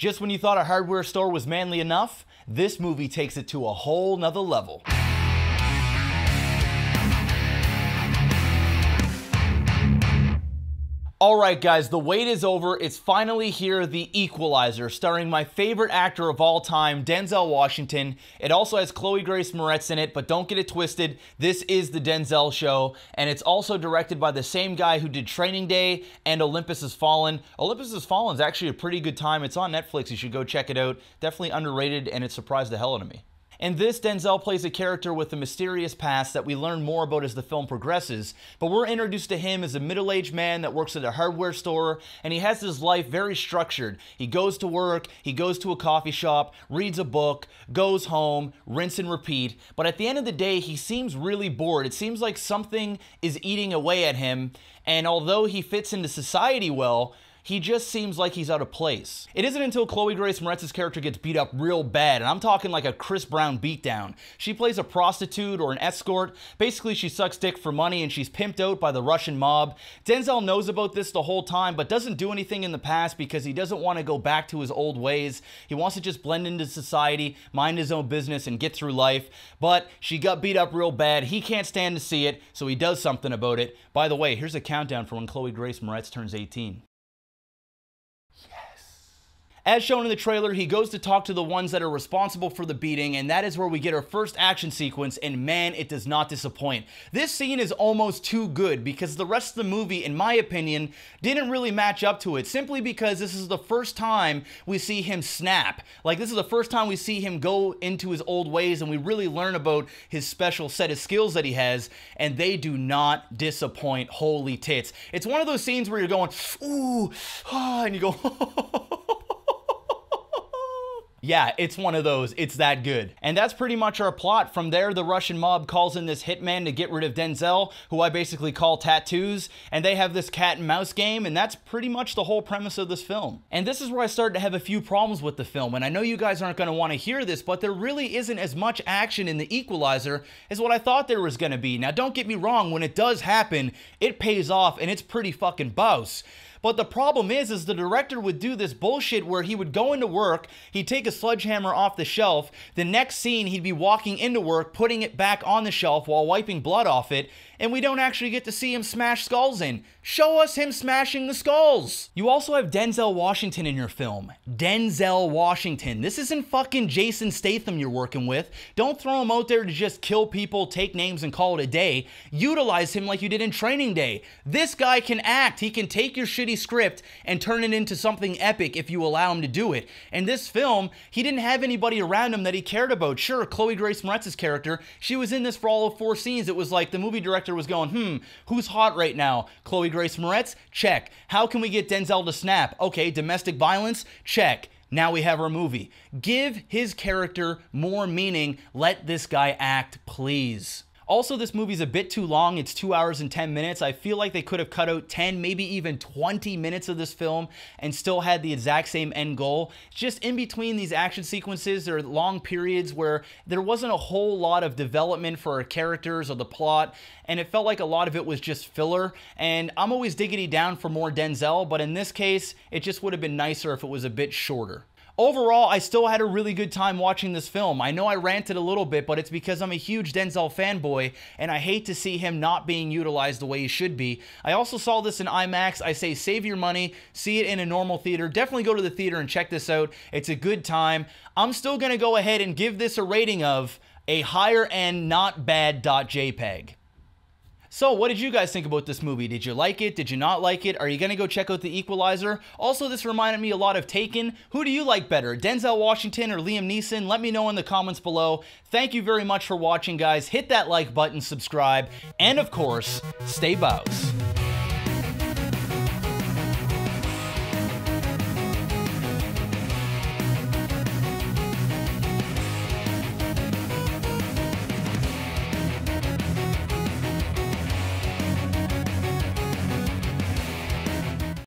Just when you thought a hardware store was manly enough, this movie takes it to a whole nother level. Alright guys, the wait is over. It's finally here, The Equalizer, starring my favorite actor of all time, Denzel Washington. It also has Chloe Grace Moretz in it, but don't get it twisted, this is the Denzel show, and it's also directed by the same guy who did Training Day and Olympus Has Fallen. Olympus Has Fallen is actually a pretty good time. It's on Netflix, you should go check it out. Definitely underrated, and it surprised the hell out of me. In this, Denzel plays a character with a mysterious past that we learn more about as the film progresses, but we're introduced to him as a middle-aged man that works at a hardware store, and he has his life very structured. He goes to work, he goes to a coffee shop, reads a book, goes home, rinse and repeat, but at the end of the day, he seems really bored. It seems like something is eating away at him, and although he fits into society well, he just seems like he's out of place. It isn't until Chloe Grace Moretz's character gets beat up real bad, and I'm talking like a Chris Brown beatdown. She plays a prostitute or an escort. Basically, she sucks dick for money and she's pimped out by the Russian mob. Denzel knows about this the whole time, but doesn't do anything in the past because he doesn't want to go back to his old ways. He wants to just blend into society, mind his own business, and get through life. But she got beat up real bad. He can't stand to see it, so he does something about it. By the way, here's a countdown for when Chloe Grace Moretz turns 18. As shown in the trailer, he goes to talk to the ones that are responsible for the beating, and that is where we get our first action sequence, and man, it does not disappoint. This scene is almost too good because the rest of the movie, in my opinion, didn't really match up to it, simply because this is the first time we see him snap. Like, this is the first time we see him go into his old ways, and we really learn about his special set of skills that he has, and they do not disappoint. Holy tits. It's one of those scenes where you're going, ooh, ah, and you go, yeah, it's one of those. It's that good. And that's pretty much our plot. From there, the Russian mob calls in this hitman to get rid of Denzel, who I basically call Tattoos, and they have this cat and mouse game, and that's pretty much the whole premise of this film. And this is where I started to have a few problems with the film, and I know you guys aren't going to want to hear this, but there really isn't as much action in The Equalizer as what I thought there was going to be. Now, don't get me wrong, when it does happen, it pays off, and it's pretty fucking bouse. But the problem is the director would do this bullshit where he would go into work, he'd take a sledgehammer off the shelf, the next scene he'd be walking into work, putting it back on the shelf while wiping blood off it, and we don't actually get to see him smash skulls in. Show us him smashing the skulls! You also have Denzel Washington in your film. Denzel Washington. This isn't fucking Jason Statham you're working with. Don't throw him out there to just kill people, take names, and call it a day. Utilize him like you did in Training Day. This guy can act. He can take your shitty script and turn it into something epic if you allow him to do it. In this film, he didn't have anybody around him that he cared about. Sure, Chloe Grace Moretz's character, she was in this for all of 4 scenes. It was like the movie director was going, who's hot right now? Chloe Grace Moretz? Check. How can we get Denzel to snap? Okay, domestic violence? Check. Now we have our movie. Give his character more meaning. Let this guy act, please. Also, this movie's a bit too long. It's 2 hours and 10 minutes. I feel like they could have cut out 10, maybe even 20 minutes of this film and still had the exact same end goal. Just in between these action sequences, there are long periods where there wasn't a whole lot of development for our characters or the plot, and it felt like a lot of it was just filler. And I'm always diggity down for more Denzel, but in this case, it just would have been nicer if it was a bit shorter. Overall, I still had a really good time watching this film. I know I ranted a little bit, but it's because I'm a huge Denzel fanboy, and I hate to see him not being utilized the way he should be. I also saw this in IMAX. I say save your money, see it in a normal theater. Definitely go to the theater and check this out. It's a good time. I'm still going to go ahead and give this a rating of a higher end, not Bad Dot Jpeg. So, what did you guys think about this movie? Did you like it? Did you not like it? Are you going to go check out The Equalizer? Also, this reminded me a lot of Taken. Who do you like better, Denzel Washington or Liam Neeson? Let me know in the comments below. Thank you very much for watching, guys. Hit that like button, subscribe, and of course, stay Bouse.